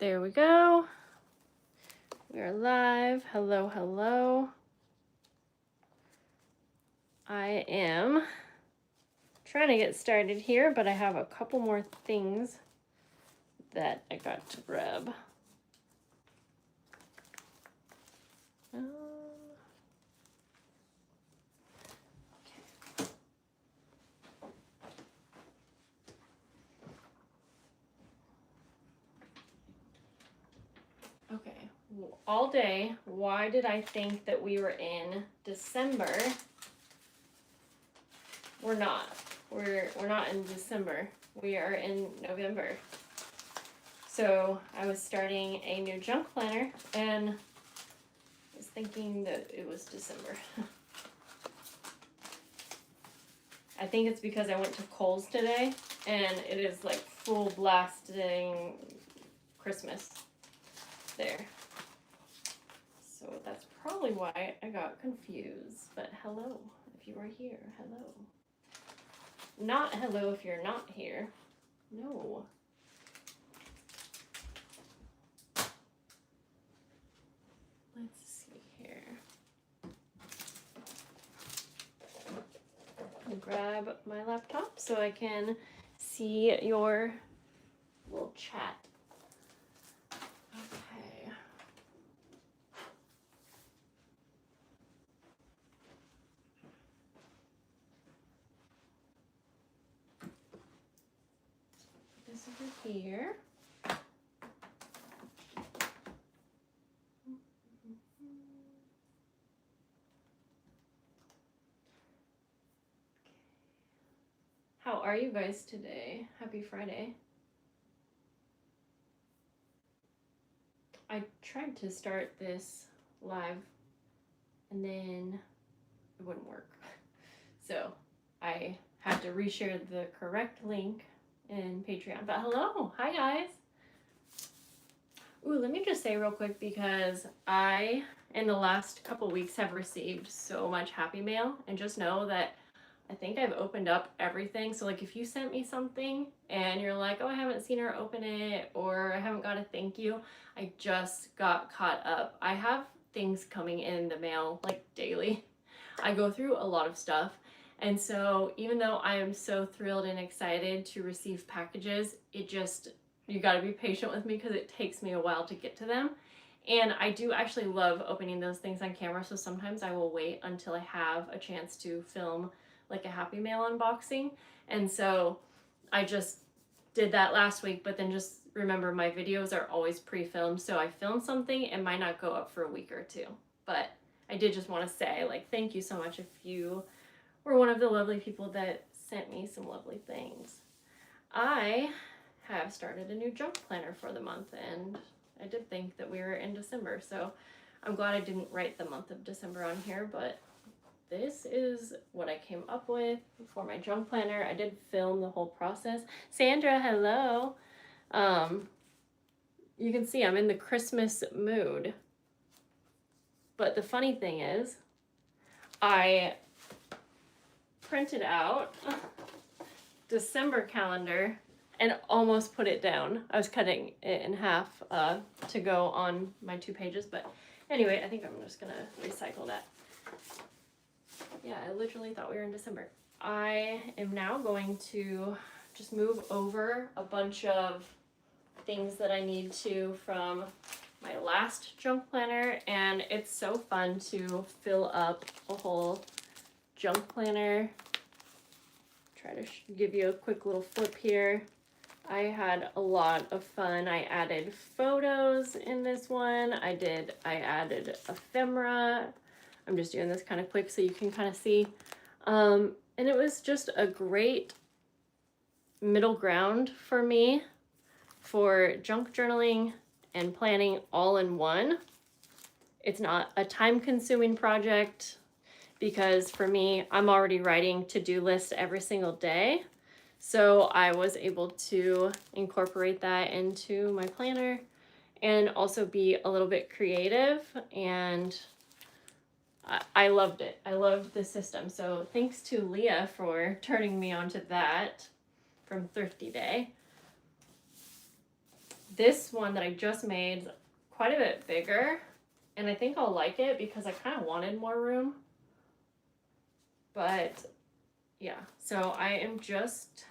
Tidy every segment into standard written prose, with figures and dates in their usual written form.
There we go. We are live. Hello, hello. I am trying to get started here, but I have a couple more things that I got to grab. Okay, all day, why did I think that we were in December? We're not. We're not in December. We are in November. So I was starting a new junk planner and I was thinking that it was December. I think it's because I went to Kohl's today and it is like full blasting Christmas there. So that's probably why I got confused. But hello, if you are here, hello. Not hello if you're not here. No. Let's see here. I'll grab my laptop so I can see your little chat. Okay. This over here. How are you guys today? Happy Friday. I tried to start this live and then it wouldn't work. So I had to reshare the correct link in Patreon. But hello, hi guys. Ooh, let me just say real quick because I, in the last couple weeks, have received so much happy mail, and just know that I think I've opened up everything. So like if you sent me something and you're like, oh, I haven't seen her open it, or I haven't got a thank you, I just got caught up. I have things coming in the mail like daily. I go through a lot of stuff. And so even though I am so thrilled and excited to receive packages, it just, you got to be patient with me because it takes me a while to get to them. And I do actually love opening those things on camera. So sometimes I will wait until I have a chance to film like a Happy Mail unboxing. And so I just did that last week, but then just remember my videos are always pre-filmed. So I film something, it might not go up for a week or two. But I did just want to say, like, thank you so much if you were one of the lovely people that sent me some lovely things. I have started a new junk planner for the month, and I did think that we were in December, so I'm glad I didn't write the month of December on here, but this is what I came up with for my junk planner. I did film the whole process. Sandra, hello. You can see I'm in the Christmas mood. But the funny thing is, I printed out December calendar and almost put it down. I was cutting it in half to go on my 2 pages, but anyway, I think I'm just gonna recycle that. Yeah, I literally thought we were in December. I am now going to just move over a bunch of things that I need to from my last junk planner, and it's so fun to fill up a whole junk planner. Try to give you a quick little flip here. I had a lot of fun. I added photos in this one. I added ephemera. I'm just doing this kind of quick so you can kind of see. And it was just a great middle ground for me for junk journaling and planning all in one. It's not a time-consuming project because for me, I'm already writing to-do lists every single day. So I was able to incorporate that into my planner and also be a little bit creative, and I loved it. I loved the system. So thanks to Leah for turning me onto that from Thrifty Day. This one that I just made is quite a bit bigger, and I think I'll like it because I kind of wanted more room. But yeah, so I am just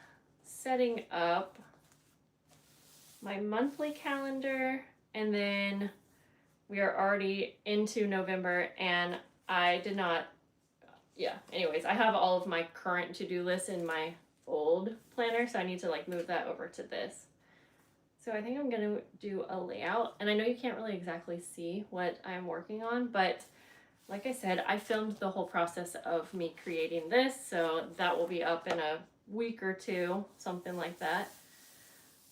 setting up my monthly calendar, and then we are already into November, and I did not, yeah, anyways, I have all of my current to-do lists in my old planner, so I need to like move that over to this. So I think I'm gonna do a layout, and I know you can't really exactly see what I'm working on, but like I said, I filmed the whole process of me creating this, so that will be up in a week or two, something like that.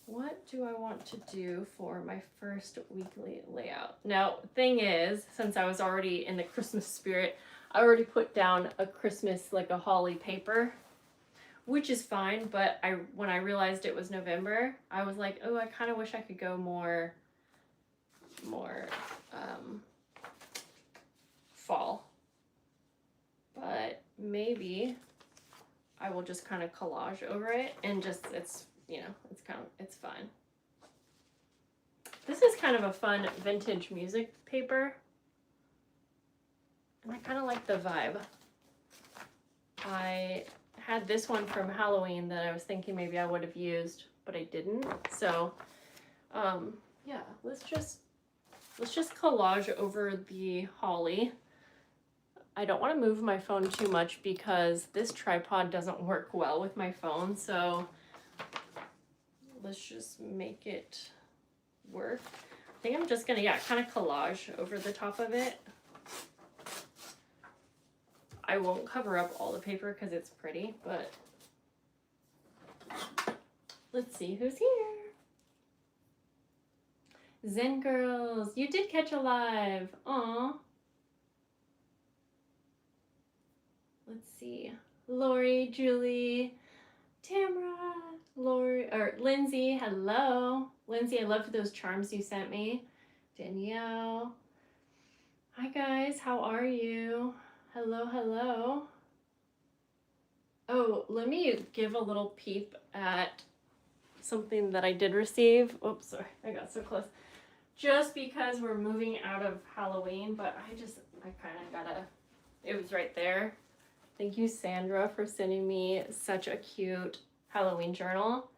What do I want to do for my first weekly layout? Now, thing is, since I was already in the Christmas spirit, I already put down a Christmas, like a holly paper, which is fine, but when I realized it was November, I was like, oh, I kind of wish I could go more fall. But maybe I will just kind of collage over it and just, it's, you know, it's fine. This is kind of a fun vintage music paper, and I kind of like the vibe. I had this one from Halloween that I was thinking maybe I would have used, but I didn't. So, yeah, let's just collage over the holly. I don't want to move my phone too much because this tripod doesn't work well with my phone, so let's just make it work. I think I'm just gonna, yeah, kind of collage over the top of it. I won't cover up all the paper because it's pretty, but let's see who's here. Zen Girls, you did catch a live. Aw. Let's see. Lori, Julie, Tamara, Lori, or Lindsay, hello. Lindsay, I loved those charms you sent me. Danielle. Hi guys, how are you? Hello, hello. Oh, let me give a little peep at something that I did receive. Oops, sorry, I got so close. Just because we're moving out of Halloween, but I kind of gotta, it was right there. Thank you, Sandra, for sending me such a cute Halloween journal.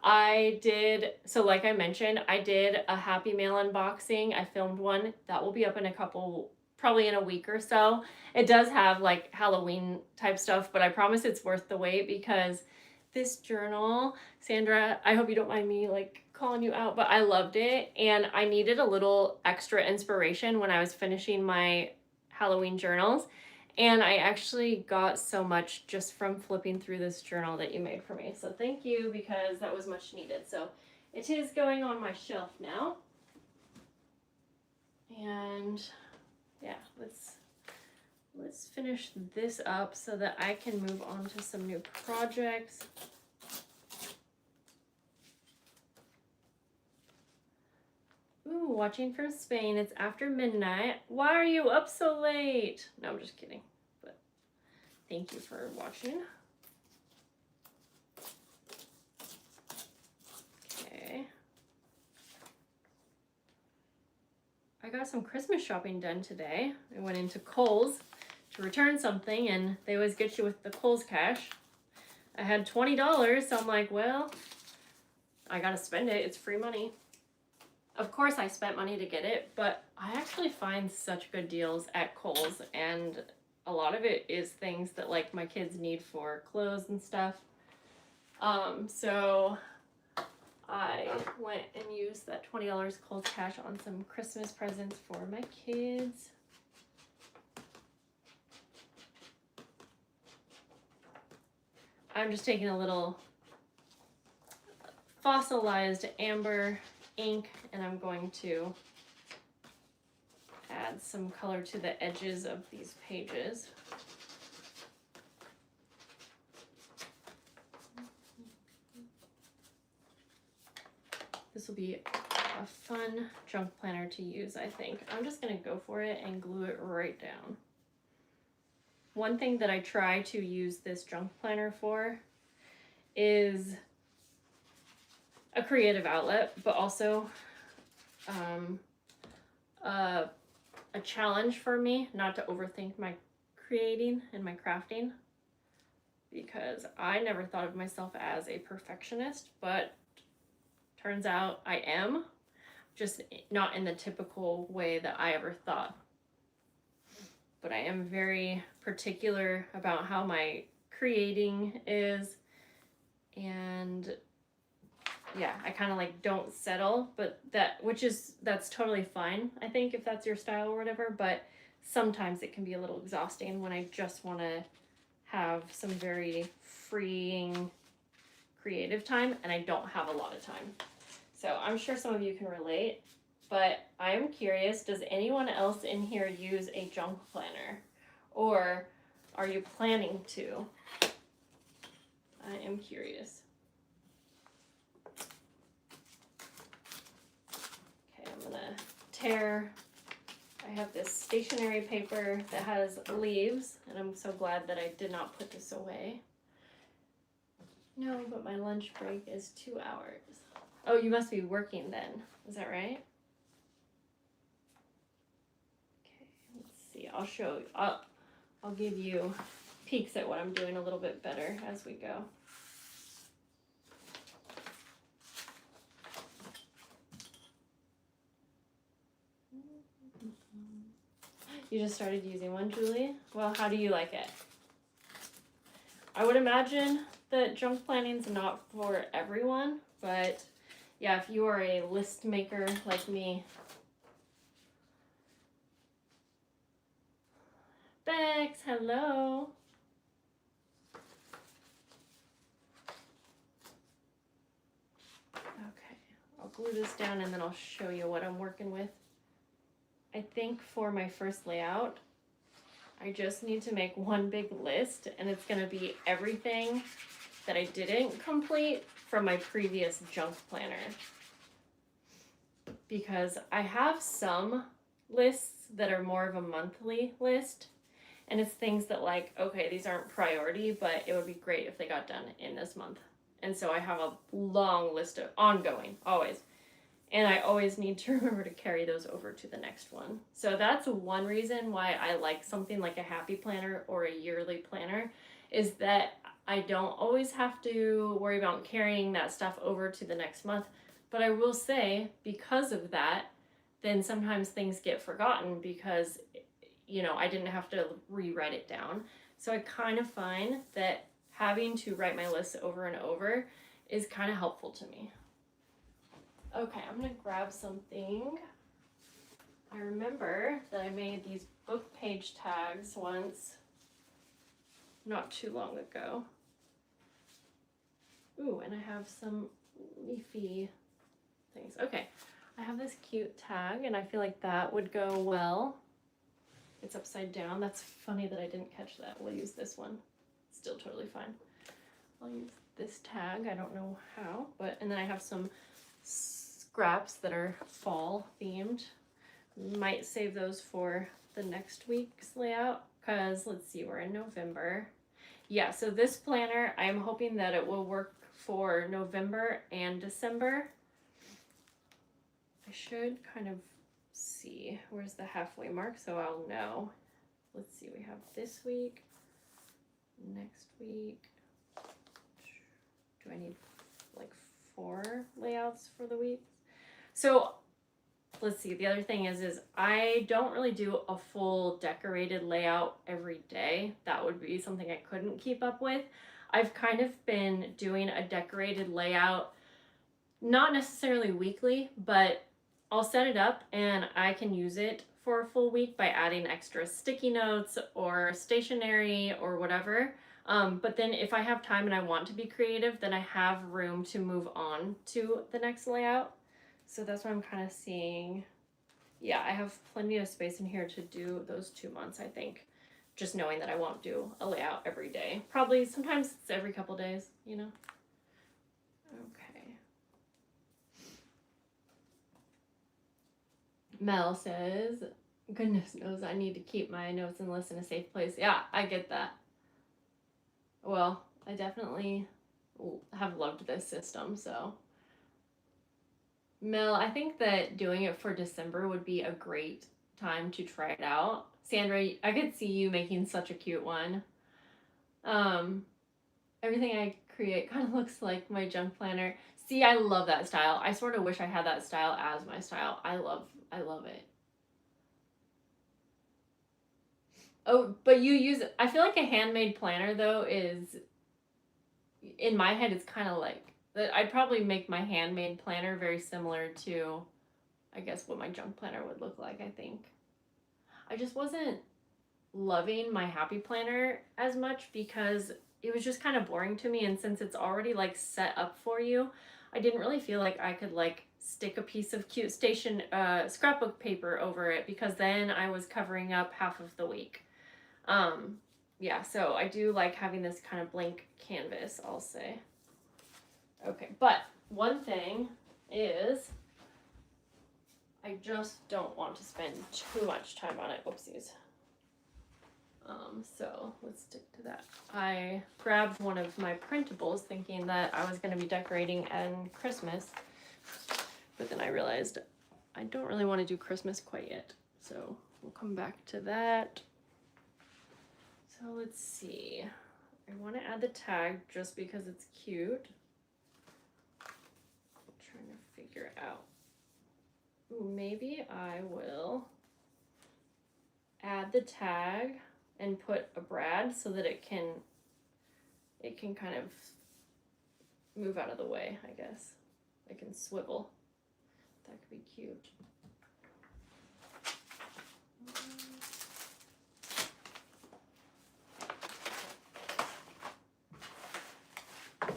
I did, so like I mentioned, I did a Happy Mail unboxing. I filmed one. That will be up in a couple, probably in a week or so. It does have like Halloween type stuff, but I promise it's worth the wait because this journal, Sandra, I hope you don't mind me like calling you out, but I loved it. And I needed a little extra inspiration when I was finishing my Halloween journals. And I actually got so much just from flipping through this journal that you made for me. So thank you, because that was much needed. So it is going on my shelf now. And yeah, let's finish this up so that I can move on to some new projects. Ooh, watching from Spain. It's after midnight. Why are you up so late? No, I'm just kidding. But thank you for watching. Okay. I got some Christmas shopping done today. I went into Kohl's to return something, and they always get you with the Kohl's cash. I had $20, so I'm like, well, I gotta spend it. It's free money. Of course I spent money to get it, but I actually find such good deals at Kohl's, and a lot of it is things that like my kids need for clothes and stuff. So I went and used that $20 Kohl's cash on some Christmas presents for my kids. I'm just taking a little fossilized amber ink, and I'm going to add some color to the edges of these pages. This will be a fun junk planner to use, I think. I'm just gonna go for it and glue it right down. One thing that I try to use this junk planner for is a creative outlet, but also a challenge for me not to overthink my creating and my crafting, because I never thought of myself as a perfectionist, but turns out I am, just not in the typical way that I ever thought. But I am very particular about how my creating is, and yeah, I kind of like don't settle, but that's totally fine, I think, if that's your style or whatever, but sometimes it can be a little exhausting when I just want to have some very freeing creative time and I don't have a lot of time. So I'm sure some of you can relate, but I am curious, does anyone else in here use a junk planner? Or are you planning to? I am curious. Okay, I'm gonna tear. I have this stationery paper that has leaves, and I'm so glad that I did not put this away. No, but my lunch break is 2 hours. Oh, you must be working then. Is that right? Okay, let's see. I'll show you. I'll give you peeks at what I'm doing a little bit better as we go. You just started using one, Julie? Well, how do you like it? I would imagine that junk planning's not for everyone, but yeah, if you are a list maker like me. Bex, hello. Okay, I'll glue this down and then I'll show you what I'm working with. I think for my first layout, I just need to make one big list, and it's gonna be everything that I didn't complete from my previous junk planner. Because I have some lists that are more of a monthly list, and it's things that like, okay, these aren't priority, but it would be great if they got done in this month. And so I have a long list of ongoing, always. And I always need to remember to carry those over to the next one. So that's one reason why I like something like a happy planner or a yearly planner, is that I don't always have to worry about carrying that stuff over to the next month. But I will say, because of that, then sometimes things get forgotten because, you know, I didn't have to rewrite it down. So I kind of find that having to write my lists over and over is kind of helpful to me. Okay, I'm gonna grab something. I remember that I made these book page tags once, not too long ago. Ooh, and I have some leafy things. Okay, I have this cute tag and I feel like that would go well. It's upside down. That's funny that I didn't catch that. We'll use this one. Still totally fine. I'll use this tag. I don't know how, but, and then I have some scraps that are fall themed. Might save those for the next week's layout, because let's see, we're in November. Yeah, so this planner, I'm hoping that it will work for November and December. I should kind of see where's the halfway mark so I'll know. Let's see, we have this week, next week. Do I need like 4 layouts for the week? So let's see, the other thing is I don't really do a full decorated layout every day. That would be something I couldn't keep up with. I've kind of been doing a decorated layout, not necessarily weekly, but I'll set it up and I can use it for a full week by adding extra sticky notes or stationery or whatever. But then if I have time and I want to be creative, then I have room to move on to the next layout. So that's what I'm kind of seeing. Yeah, I have plenty of space in here to do those 2 months, I think. Just knowing that I won't do a layout every day. Probably sometimes it's every couple days, you know? Okay. Mel says, goodness knows I need to keep my notes and lists in a safe place. Yeah, I get that. Well, I definitely have loved this system, so Mel, I think that doing it for December would be a great time to try it out. Sandra, I could see you making such a cute one. Um, Everything I create kind of looks like my junk planner. See, I love that style. I sort of wish I had that style as my style. I love it. Oh, but you use, I feel like a handmade planner though is, in my head, it's kind of like, that I'd probably make my handmade planner very similar to, I guess, what my junk planner would look like, I think. I just wasn't loving my happy planner as much because it was just kind of boring to me, and since it's already like set up for you, I didn't really feel like I could like stick a piece of cute station scrapbook paper over it because then I was covering up half of the week. um yeah, so I do like having this kind of blank canvas, I'll say. Okay, but one thing is I just don't want to spend too much time on it. Whoopsies. So let's stick to that. I grabbed one of my printables thinking that I was going to be decorating and Christmas, but then I realized I don't really want to do Christmas quite yet. So we'll come back to that. So let's see. I want to add the tag just because it's cute. I'm trying to figure out. Ooh, maybe I will add the tag and put a brad so that it can kind of move out of the way, I guess. It can swivel. That could be cute.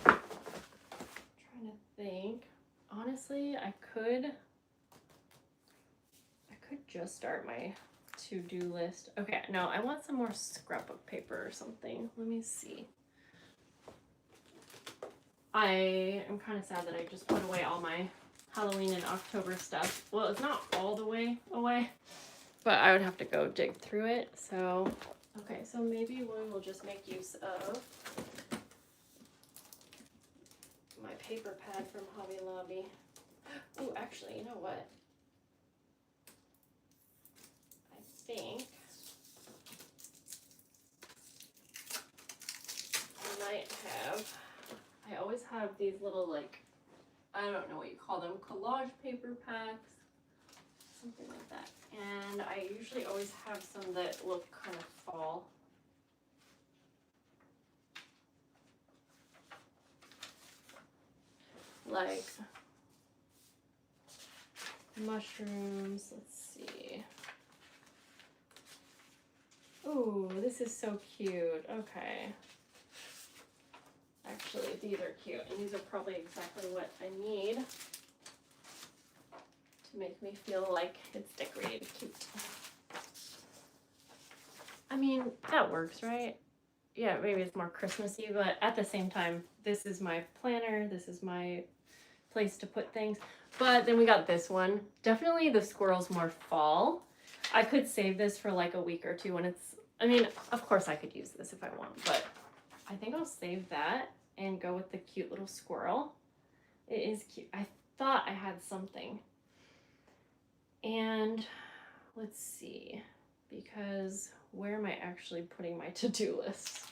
Trying to think. Honestly, I could just start my to-do list. Okay, no, I want some more scrapbook paper or something. Let me see. I am kind of sad that I just put away all my Halloween and October stuff. Well, it's not all the way away, but I would have to go dig through it. So, okay, so maybe we will just make use of my paper pad from Hobby Lobby. Oh, actually, you know what? I think I might have, I always have these little, like, I don't know what you call them, collage paper packs, something like that. And I usually always have some that look kind of fall. Like mushrooms, let's see. Ooh, this is so cute. Okay. Actually, these are cute, and these are probably exactly what I need to make me feel like it's decorated cute. I mean, that works, right? Yeah, maybe it's more Christmassy, but at the same time, this is my planner, this is my place to put things. But then we got this one. Definitely the squirrel's more fall. I could save this for like a week or two when it's, I mean, of course I could use this if I want, but I think I'll save that and go with the cute little squirrel. It is cute. I thought I had something. And let's see, because where am I actually putting my to-do list?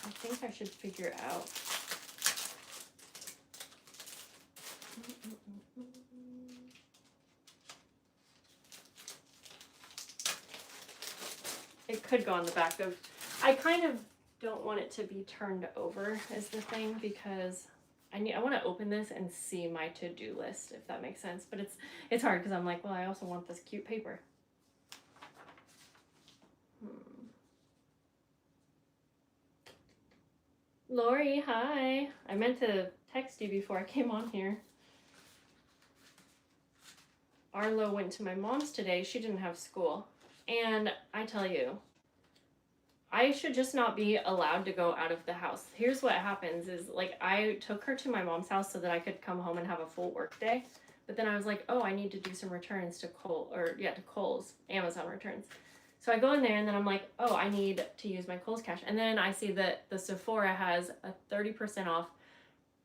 I think I should figure out. It could go on the back of, I kind of don't want it to be turned over is the thing, because I want to open this and see my to-do list, if that makes sense. But it's hard because I'm like, well, I also want this cute paper. Lori, hi. I meant to text you before I came on here. Arlo went to my mom's today. She didn't have school. And I tell you, I should just not be allowed to go out of the house. Here's what happens is, like, I took her to my mom's house so that I could come home and have a full work day. But then I was like, oh, I need to do some returns to Kohl's, Amazon returns. So I go in there and then I'm like, oh, I need to use my Kohl's cash. And then I see that the Sephora has a 30% off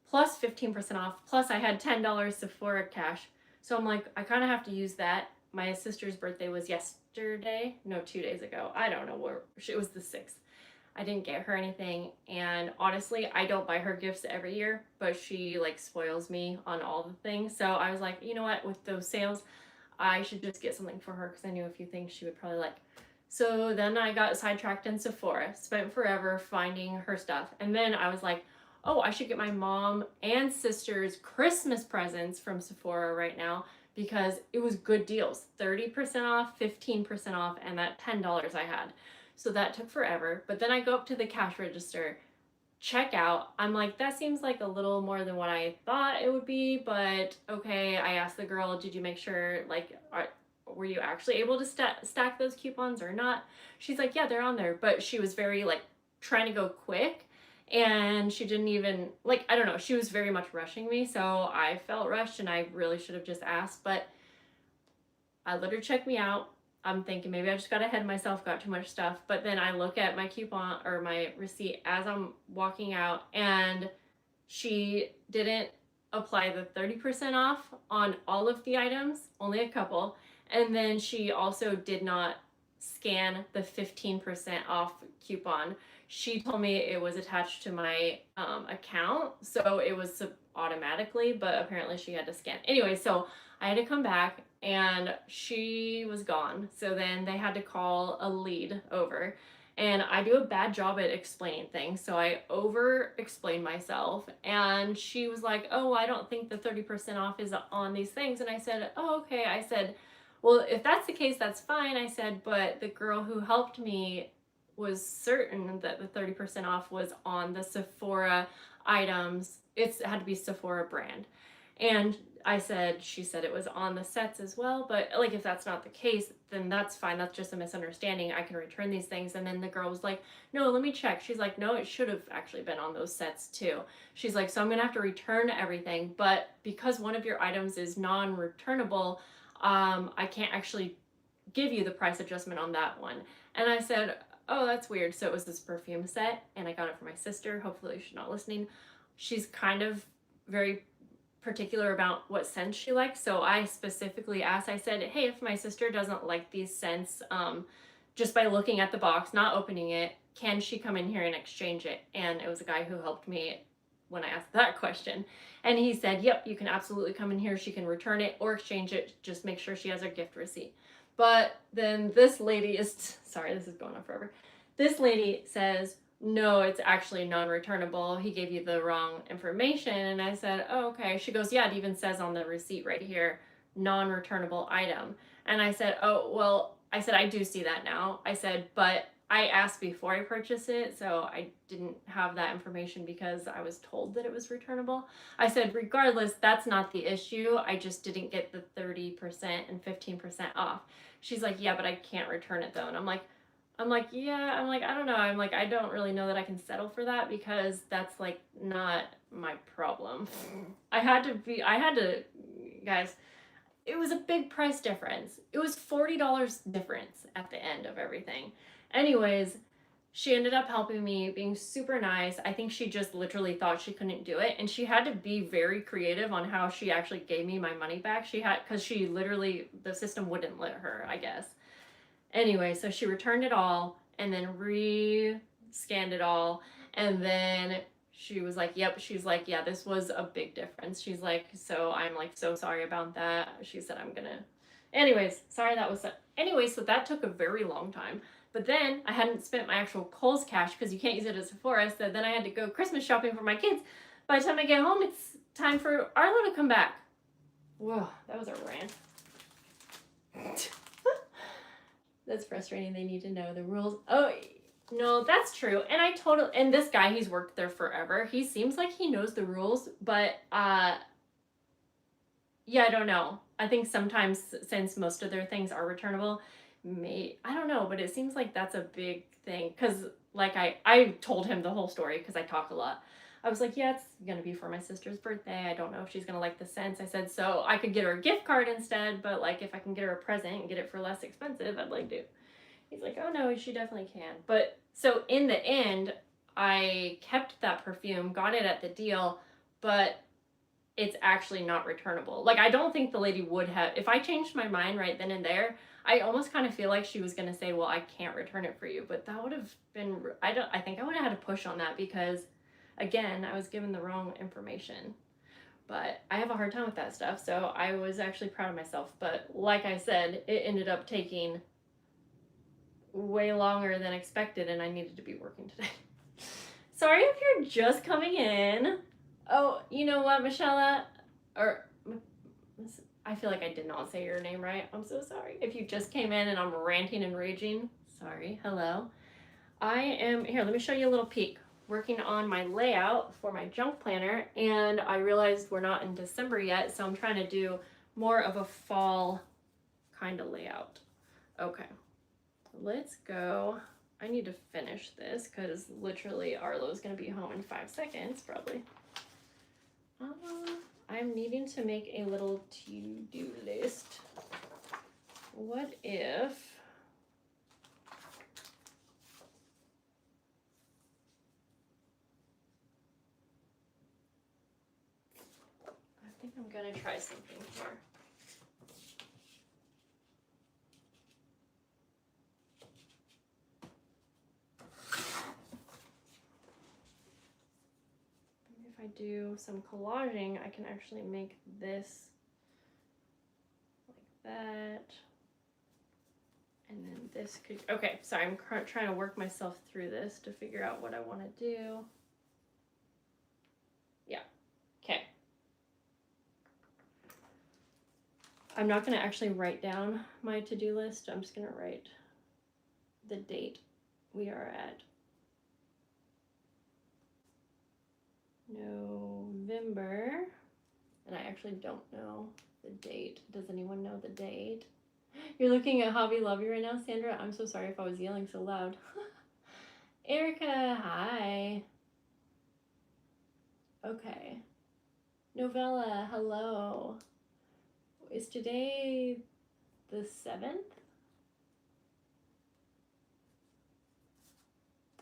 plus 15% off. Plus I had $10 Sephora cash. So I'm like, I kind of have to use that. My sister's birthday was yesterday. No, 2 days ago. I don't know where. It was the 6th. I didn't get her anything. And honestly, I don't buy her gifts every year, but she like spoils me on all the things. So I was like, you know what, with those sales, I should just get something for her because I knew a few things she would probably like. So then I got sidetracked in Sephora, spent forever finding her stuff. And then I was like, oh, I should get my mom and sister's Christmas presents from Sephora right now because it was good deals. 30% off, 15% off, and that $10 I had. So that took forever. But then I go up to the cash register, check out. I'm like, that seems like a little more than what I thought it would be, but okay. I asked the girl, did you make sure, like, were you actually able to stack those coupons or not? She's like, yeah, they're on there. But she was very, like, trying to go quick. And she didn't even, like, I don't know. She was very much rushing me. So I felt rushed and I really should have just asked. But I let her check me out. I'm thinking maybe I just got ahead of myself, got too much stuff. But then I look at my coupon or my receipt as I'm walking out, and she didn't apply the 30% off on all of the items, only a couple. And then she also did not scan the 15% off coupon. She told me it was attached to my account, so it was automatically, but apparently she had to scan. Anyway, so I had to come back and she was gone. So then they had to call a lead over. And I do a bad job at explaining things. So I over explained myself. And she was like, oh, I don't think the 30% off is on these things. And I said, oh, okay. I said, well, if that's the case, that's fine. I said, but the girl who helped me was certain that the 30% off was on the Sephora items. It had to be Sephora brand. And she said it was on the sets as well, but like if that's not the case, then that's fine. That's just a misunderstanding. I can return these things. And then the girl was like, no, let me check. She's like, no, it should have actually been on those sets too. She's like, so I'm gonna have to return everything, but because one of your items is non-returnable, I can't actually give you the price adjustment on that one. And I said, oh, that's weird. So it was this perfume set, and I got it for my sister. Hopefully she's not listening. She's kind of very particular about what scents she likes. So I specifically asked, I said, hey, if my sister doesn't like these scents, just by looking at the box, not opening it, can she come in here and exchange it? And it was a guy who helped me when I asked that question. And he said, yep, you can absolutely come in here. She can return it or exchange it. Just make sure she has her gift receipt. But then this lady sorry, this is going on forever. This lady says, no, it's actually non-returnable. He gave you the wrong information. And I said, oh, okay. She goes, yeah, it even says on the receipt right here, non-returnable item. And I said, oh, well, I said, I do see that now. I said, but I asked before I purchased it, so I didn't have that information because I was told that it was returnable. I said, regardless, that's not the issue. I just didn't get the 30% and 15% off. She's like, yeah, but I can't return it though. And I'm like, yeah, I don't know. I don't really know that I can settle for that because that's like not my problem. Guys, it was a big price difference. It was $40 difference at the end of everything. Anyways, she ended up helping me, being super nice. I think she just literally thought she couldn't do it. And she had to be very creative on how she actually gave me my money back. Because she literally, the system wouldn't let her, I guess. Anyway, so she returned it all and then re-scanned it all. And then she was like, yep. She's like, yeah, this was a big difference. She's like, so I'm like, so sorry about that. She said, anyways, sorry that was, anyway, so that took a very long time. But then I hadn't spent my actual Kohl's cash because you can't use it at Sephora. So then I had to go Christmas shopping for my kids. By the time I get home, it's time for Arlo to come back. Whoa, that was a rant. That's frustrating. They need to know the rules. Oh, no, that's true. And this guy, he's worked there forever. He seems like he knows the rules, but yeah, I don't know. I think sometimes since most of their things are returnable, I don't know, but it seems like that's a big thing. Because like I told him the whole story because I talk a lot. I was like, yeah, it's going to be for my sister's birthday. I don't know if she's going to like the scents. I said, so I could get her a gift card instead, but like if I can get her a present and get it for less expensive, I'd like to. He's like, oh no, she definitely can. But so in the end, I kept that perfume, got it at the deal, but it's actually not returnable. Like, I don't think the lady would have, if I changed my mind right then and there, I almost kind of feel like she was going to say, well, I can't return it for you. But that would have been, I think I would have had to push on that because, again, I was given the wrong information. But I have a hard time with that stuff, so I was actually proud of myself. But like I said, it ended up taking way longer than expected, and I needed to be working today. Sorry if you're just coming in. Oh, you know what, Michelle? Or I feel like I did not say your name right. I'm so sorry. If you just came in and I'm ranting and raging, sorry. Hello. I am here. Let me show you a little peek. Working on my layout for my junk planner, and I realized we're not in December yet, so I'm trying to do more of a fall kind of layout. Okay, let's go. I need to finish this because literally Arlo's gonna be home in 5 seconds probably. I'm needing to make a little to-do list. What if I think I'm gonna try something here. Maybe if I do some collaging, I can actually make this like that. And then this could, okay, sorry, I'm trying to work myself through this to figure out what I want to do. Yeah, okay. I'm not going to actually write down my to-do list. I'm just going to write the date we are at. November. And I actually don't know the date. Does anyone know the date? You're looking at Hobby Lobby right now, Sandra? I'm so sorry if I was yelling so loud. Erica, hi. Okay. Novella, hello. Is today the 7th?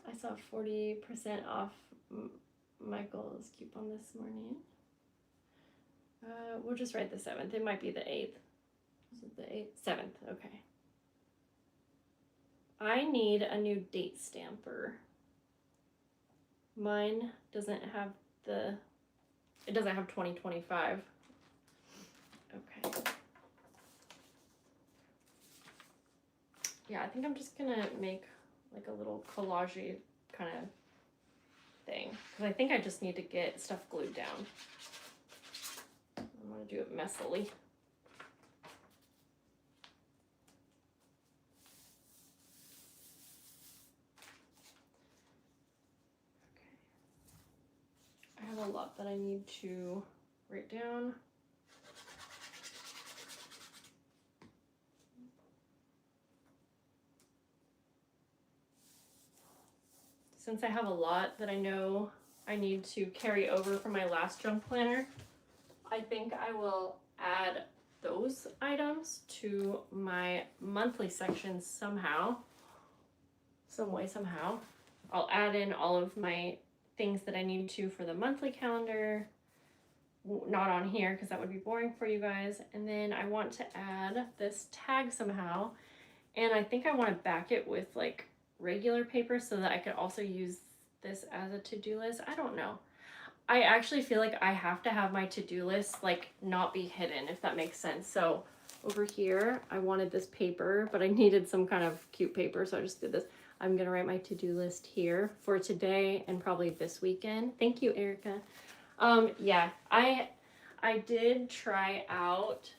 I saw 40% off Michael's coupon this morning. We'll just write the 7th. It might be the 8th. Is it the 8th? 7th, okay. I need a new date stamper. Mine doesn't have it doesn't have 2025. Okay. Yeah, I think I'm just gonna make like a little collage-y kind of thing. Because I think I just need to get stuff glued down. I'm gonna do it messily. I have a lot that I need to write down. Since I have a lot that I know I need to carry over from my last junk planner, I think I will add those items to my monthly section somehow. Some way, somehow. I'll add in all of my things that I need to for the monthly calendar. Not on here because that would be boring for you guys. And then I want to add this tag somehow. And I think I want to back it with like regular paper so that I could also use this as a to-do list. I don't know. I actually feel like I have to have my to-do list like not be hidden, if that makes sense. So over here, I wanted this paper, but I needed some kind of cute paper, so I just did this. I'm gonna write my to-do list here for today and probably this weekend. Thank you, Erica. Yeah, I did try out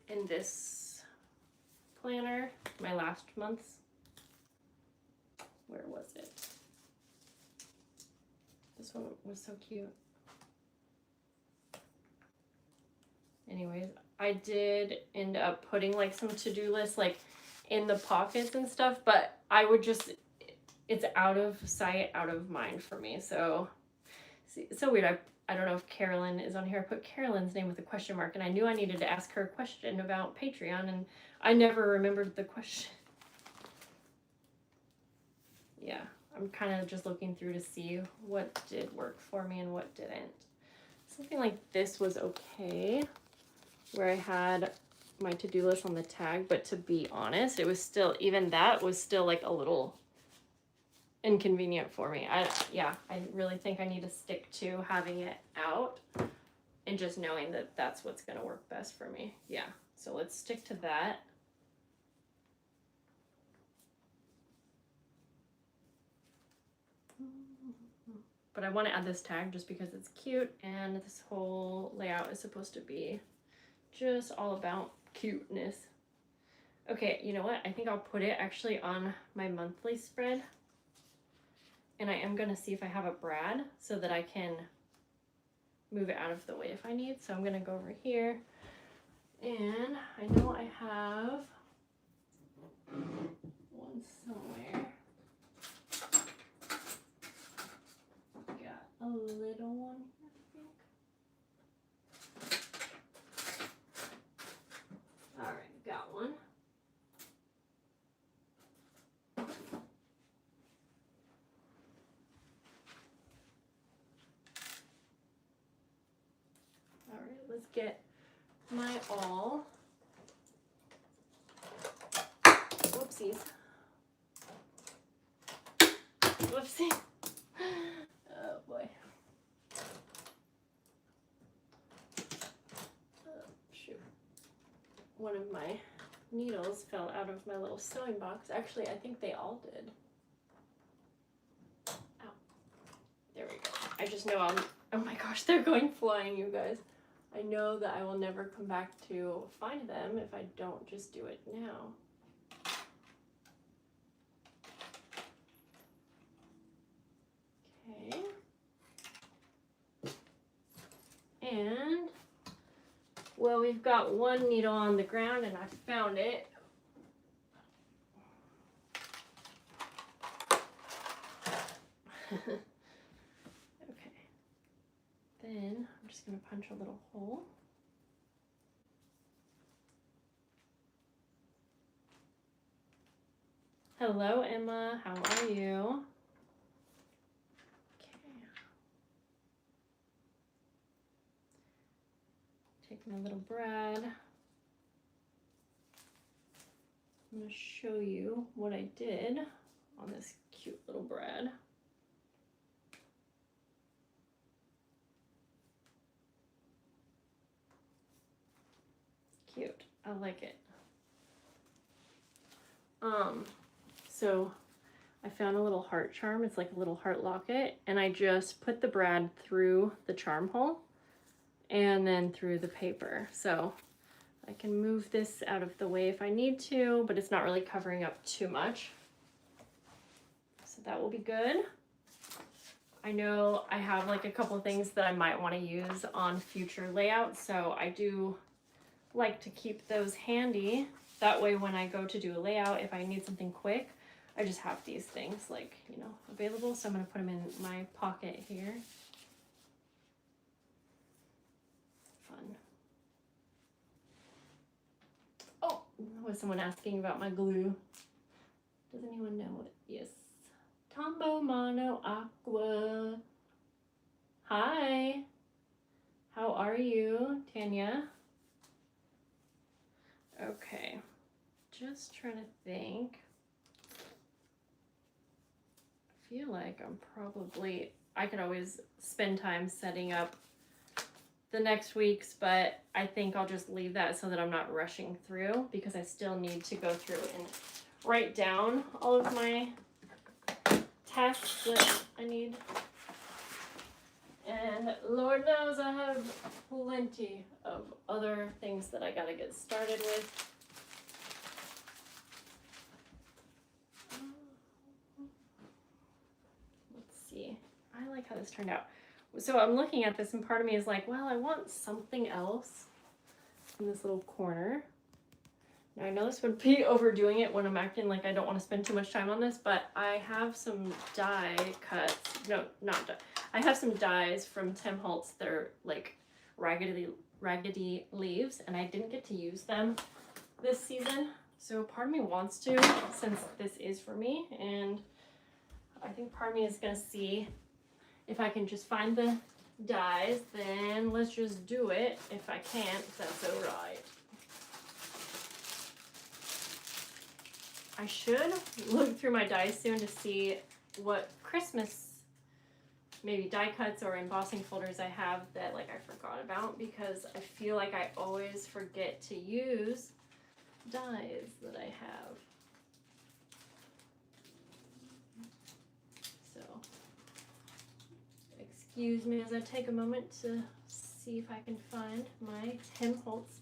in this planner, my last month's. Where was it? This one was so cute. Anyways, I did end up putting like some to-do lists like in the pockets and stuff, but I would just, it's out of sight, out of mind for me. So, see, it's so weird. I don't know if Carolyn is on here. I put Carolyn's name with a question mark, and I knew I needed to ask her a question about Patreon, and I never remembered the question. yeah, I'm kind of just looking through to see what did work for me and what didn't. Something like this was okay, where I had my to-do list on the tag, but to be honest, it was still, even that was still like a little inconvenient for me. I really think I need to stick to having it out and just knowing that that's what's going to work best for me. Yeah, so let's stick to that. But I want to add this tag just because it's cute, and this whole layout is supposed to be just all about cuteness. Okay, you know what? I think I'll put it actually on my monthly spread. And I am going to see if I have a brad so that I can move it out of the way if I need. So I'm going to go over here. And I know I have one somewhere. Got a little one here, I think. All right, got one. All right, let's get my awl. Whoopsies. Whoopsie. Oh boy. Oh, shoot. One of my needles fell out of my little sewing box. Actually, I think they all did. Ow. There we go. I just know oh my gosh, they're going flying, you guys. I know that I will never come back to find them if I don't just do it now. Okay. And, well, we've got one needle on the ground and I found it. Okay. Then I'm just going to punch a little hole. Hello, Emma. How are you? Take my little brad. I'm going to show you what I did on this cute little brad. Cute. I like it. So I found a little heart charm. It's like a little heart locket, and I just put the brad through the charm hole and then through the paper. So I can move this out of the way if I need to, but it's not really covering up too much. So that will be good. I know I have like a couple things that I might want to use on future layouts, so I do like to keep those handy. That way when I go to do a layout, if I need something quick, I just have these things like, you know, available. So I'm going to put them in my pocket here. Fun. Oh, was someone asking about my glue? Does anyone know it? Yes. Tombow Mono Aqua. Hi. How are you, Tanya? Okay. Just trying to think. I feel like I could always spend time setting up the next week's, but I think I'll just leave that so that I'm not rushing through, because I still need to go through and write down all of my tasks that I need. And Lord knows I have plenty of other things that I gotta get started with. I like how this turned out. So I'm looking at this and part of me is like, well, I want something else in this little corner. Now I know this would be overdoing it when I'm acting like I don't want to spend too much time on this, but I have some die cuts. No, not die. I have some dies from Tim Holtz that are like raggedy leaves, and I didn't get to use them this season. So part of me wants to, since this is for me, and I think part of me is gonna see if I can just find the dies, then let's just do it. If I can't, that's alright. I should look through my dies soon to see what Christmas maybe die cuts or embossing folders I have that like I forgot about, because I feel like I always forget to use dies that I have. So excuse me as I take a moment to see if I can find my Tim Holtz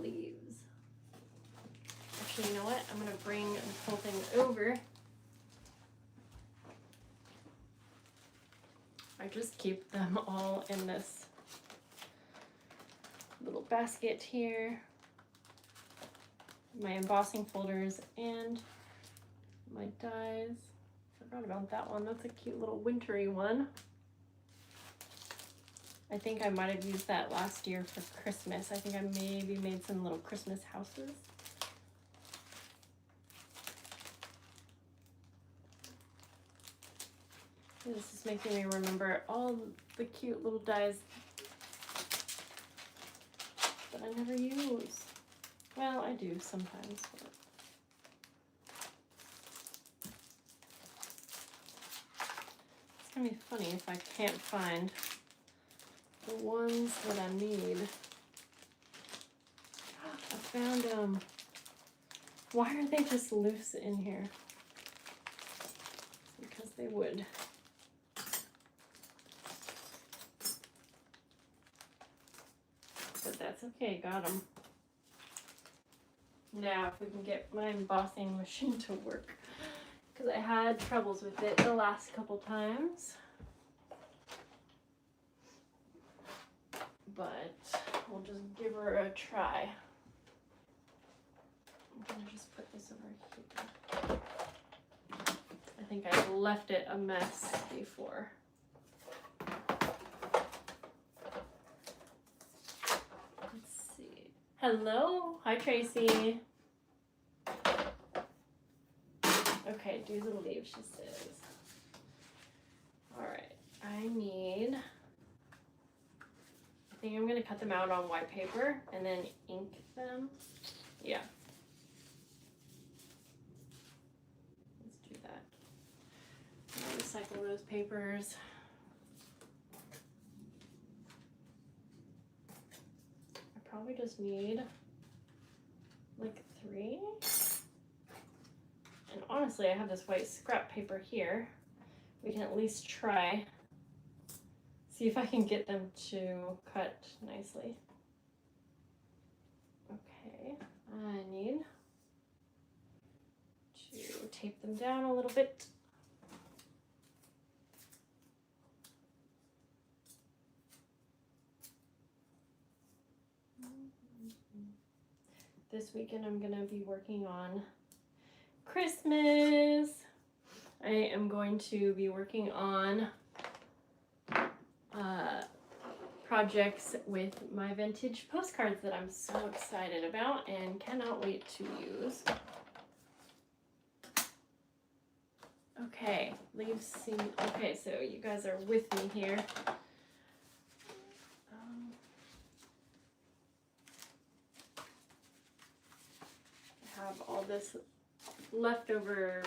leaves. Actually, you know what? I'm gonna bring this whole thing over. I just keep them all in this little basket here. My embossing folders and my dies. Forgot about that one. That's a cute little wintry one. I think I might have used that last year for Christmas. I think I maybe made some little Christmas houses. This is making me remember all the cute little dies that I never use. Well, I do sometimes. But it's gonna be funny if I can't find the ones that I need. I found them. Why are they just loose in here? Because they would. But that's okay, got them. Now if we can get my embossing machine to work, because I had troubles with it the last couple times. But we'll just give her a try. I'm gonna just put this over here. I think I left it a mess before. Hello, hi Tracy. Okay, do the leaves, she says. All right, I think I'm gonna cut them out on white paper and then ink them. Yeah. Let's do that. I'll recycle those papers. Probably just need like 3. And honestly, I have this white scrap paper here. We can at least try, see if I can get them to cut nicely. Okay, I need to tape them down a little bit. This weekend I'm gonna be working on Christmas. I am going to be working on projects with my vintage postcards that I'm so excited about and cannot wait to use. Okay, leaves seem okay, so you guys are with me here. Have all this leftover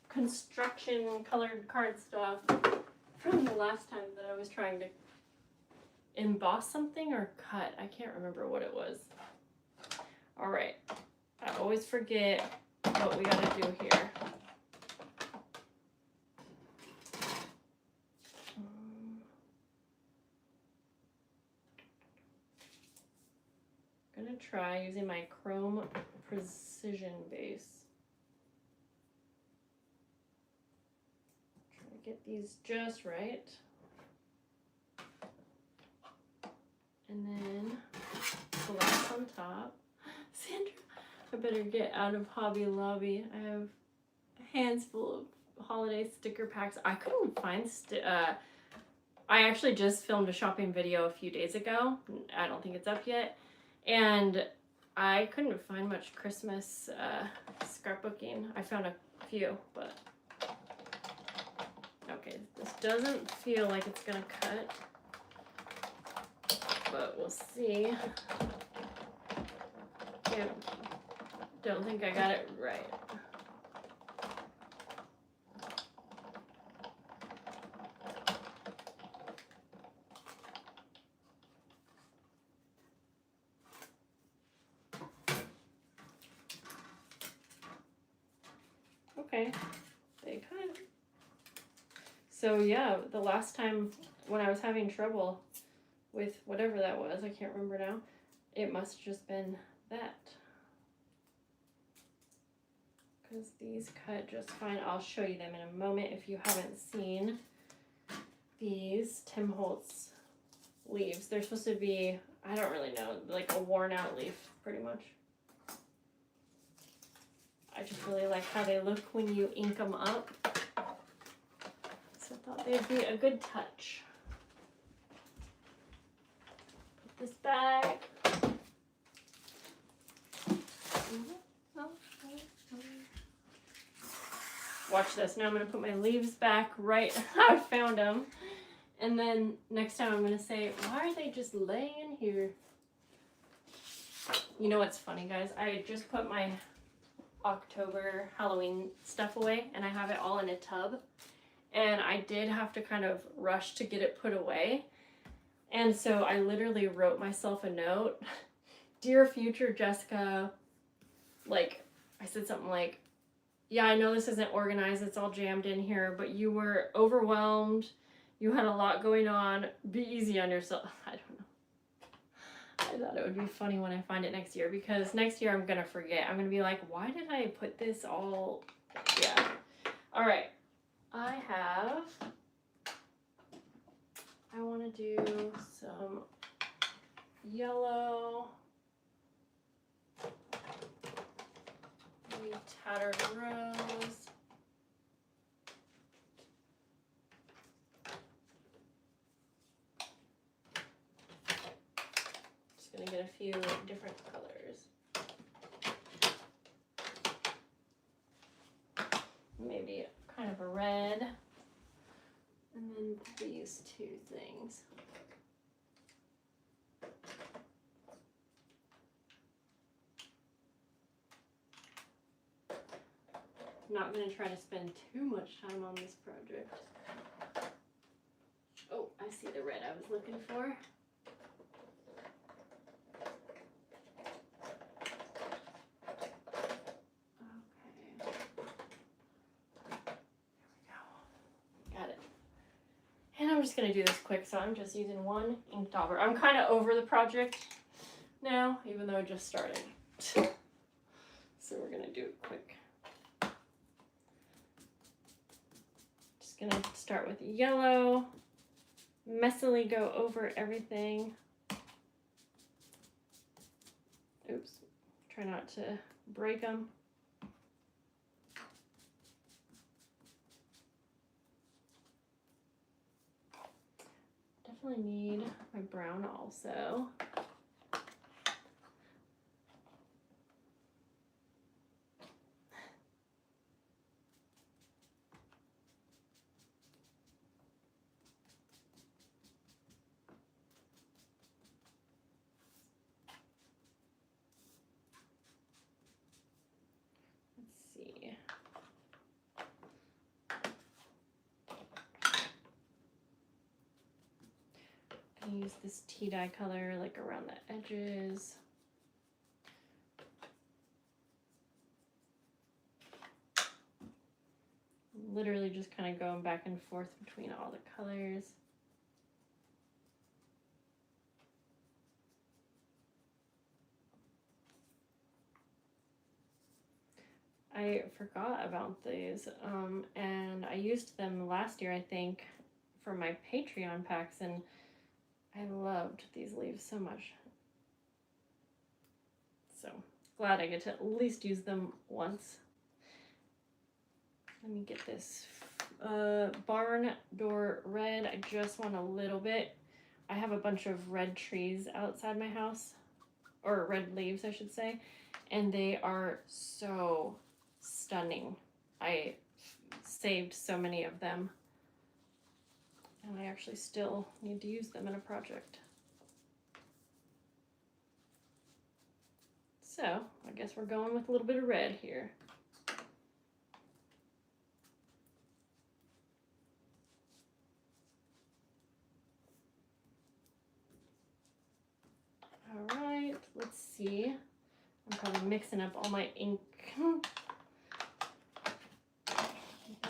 construction colored card stuff from the last time that I was trying to emboss something or cut. I can't remember what it was. All right, I always forget what we gotta do here. I'm gonna try using my chrome precision base. Try to get these just right. And then glass on top. Sandra, I better get out of Hobby Lobby. I have hands full of holiday sticker packs. I couldn't find I actually just filmed a shopping video a few days ago. I don't think it's up yet. And I couldn't find much Christmas scrapbooking. I found a few, but Okay, this doesn't feel like it's gonna cut, but we'll see. I don't think I got it right. Okay, they kind of. So yeah, the last time when I was having trouble with whatever that was, I can't remember now, it must have just been that. Because these cut just fine. I'll show you them in a moment if you haven't seen these Tim Holtz leaves. They're supposed to be, I don't really know, like a worn out leaf, pretty much. I just really like how they look when you ink them up. So I thought they'd be a good touch. Put this back. Watch this. Now I'm going to put my leaves back right how I found them. And then next time I'm going to say, why are they just laying here? You know what's funny, guys? I just put my October Halloween stuff away, and I have it all in a tub. And I did have to kind of rush to get it put away. And so I literally wrote myself a note. Dear future Jessica, like, I said something like, yeah, I know this isn't organized, it's all jammed in here, but you were overwhelmed, you had a lot going on, be easy on yourself. I don't know. I thought it would be funny when I find it next year, because next year I'm gonna forget. I'm gonna be like, why did I put this all, yeah. All right, I wanna do some yellow. Tattered rose. Just gonna get a few different colors. Maybe kind of a red. And then these two things. Not going to try to spend too much time on this project. Oh, I see the red I was looking for. Okay. There we go. Got it. And I'm just going to do this quick, so I'm just using one ink dauber. I'm kind of over the project now, even though I just started. So we're going to do it quick. Gonna start with yellow, messily go over everything. Oops, try not to break them. Definitely need my brown also. Use this tea dye color like around the edges. Literally just kind of going back and forth between all the colors. I forgot about these, and I used them last year, I think, for my Patreon packs, and I loved these leaves so much. So glad I get to at least use them once. Let me get this barn door red. I just want a little bit. I have a bunch of red trees outside my house, or red leaves, I should say, and they are so stunning. I saved so many of them. And I actually still need to use them in a project. So I guess we're going with a little bit of red here. All right, let's see. I'm probably mixing up all my ink.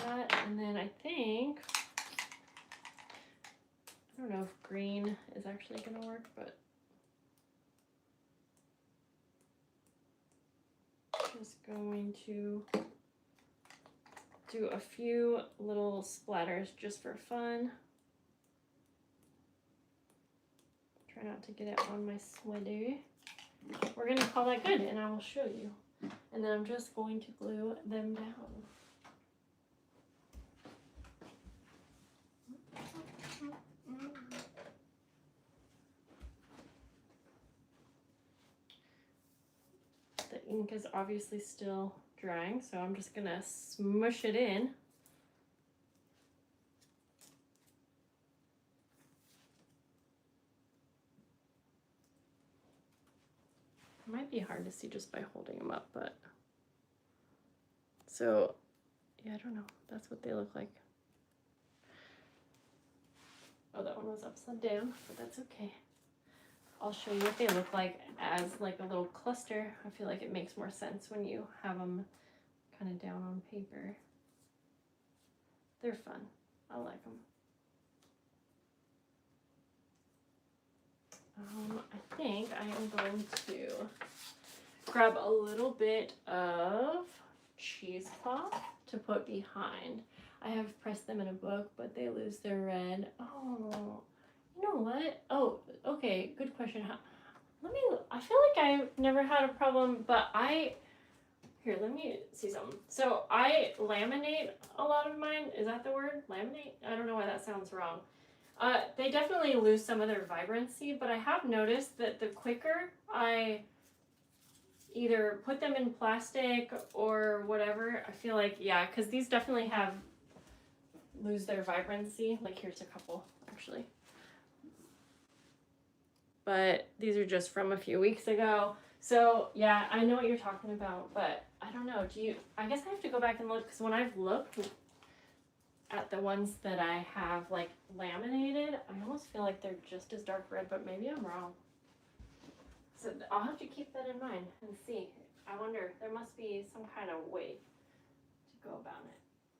That, and then I think, I don't know if green is actually gonna work, but just going to do a few little splatters just for fun. Try not to get it on my sweater. We're gonna call that good, and I will show you. And then I'm just going to glue them down. The ink is obviously still drying, so I'm just gonna smush it in. It might be hard to see just by holding them up, but so yeah, I don't know. That's what they look like. Oh, that one was upside down, but that's okay. I'll show you what they look like as like a little cluster. I feel like it makes more sense when you have them kind of down on paper. They're fun. I like them. I think I am going to grab a little bit of cheesecloth to put behind. I have pressed them in a book, but they lose their red. Oh, you know what? Oh, okay, good question. I feel like I've never had a problem, but here, let me see something. So I laminate a lot of mine. Is that the word? Laminate? I don't know why that sounds wrong. They definitely lose some of their vibrancy, but I have noticed that the quicker I either put them in plastic or whatever, I feel like, yeah, because these definitely lose their vibrancy. Like here's a couple, actually. But these are just from a few weeks ago. So yeah, I know what you're talking about, but I don't know. I guess I have to go back and look, because when I've looked at the ones that I have like laminated, I almost feel like they're just as dark red, but maybe I'm wrong. So I'll have to keep that in mind and see. I wonder, there must be some kind of way to go about it.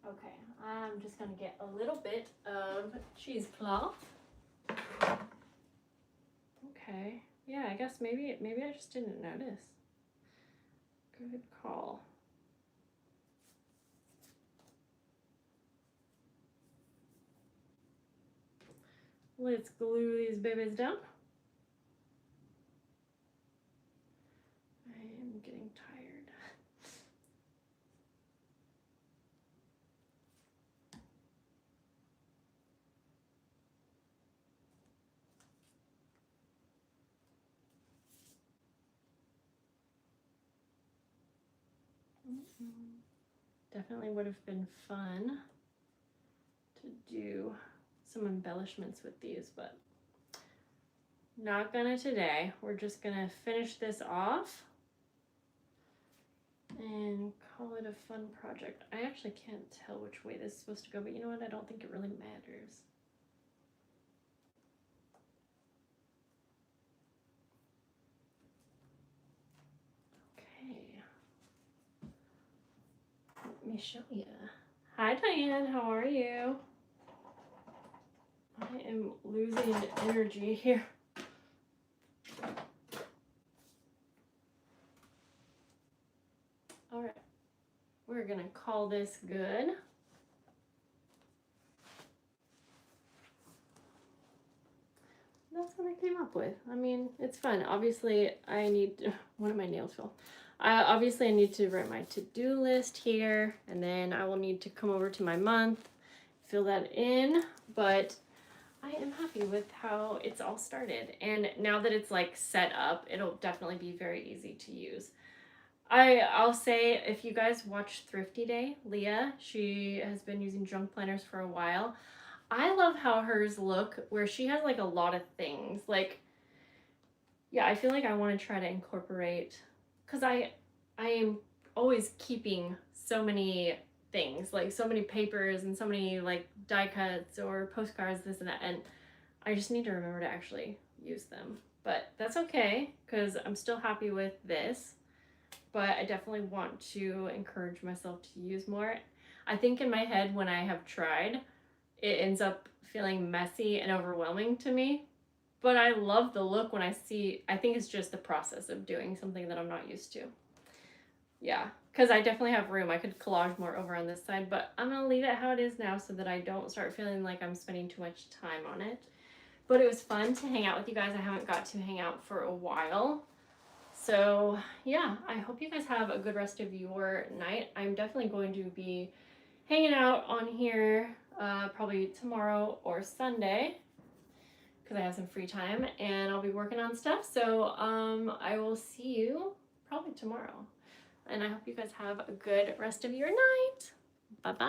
Okay, I'm just gonna get a little bit of cheesecloth. Okay, yeah, I guess maybe I just didn't notice. Good call. Let's glue these babies down. I am getting tired. Definitely would have been fun to do some embellishments with these, but not gonna today. We're just gonna finish this off and call it a fun project. I actually can't tell which way this is supposed to go, but you know what? I don't think it really matters. Okay. Let me show you. Hi, Diane. How are you? I am losing energy here. All right. We're gonna call this good. That's what I came up with. I mean, it's fun. Obviously, one of my nails fell. Obviously, I need to write my to-do list here, and then I will need to come over to my month, fill that in, but I am happy with how it's all started. And now that it's like set up, it'll definitely be very easy to use. I'll say, if you guys watch Thrifty Day, Leah, she has been using junk planners for a while. I love how hers look, where she has like a lot of things. Like, yeah, I feel like I want to try to incorporate, because I am always keeping so many things, like so many papers and so many like die cuts or postcards, this and that, and I just need to remember to actually use them. But that's okay, because I'm still happy with this. But I definitely want to encourage myself to use more. I think in my head, when I have tried, it ends up feeling messy and overwhelming to me. But I love the look when I see, I think it's just the process of doing something that I'm not used to. Yeah, because I definitely have room. I could collage more over on this side, but I'm going to leave it how it is now so that I don't start feeling like I'm spending too much time on it. But it was fun to hang out with you guys. I haven't got to hang out for a while. So yeah, I hope you guys have a good rest of your night. I'm definitely going to be hanging out on here probably tomorrow or Sunday because I have some free time and I'll be working on stuff. So I will see you probably tomorrow. And I hope you guys have a good rest of your night. Bye bye.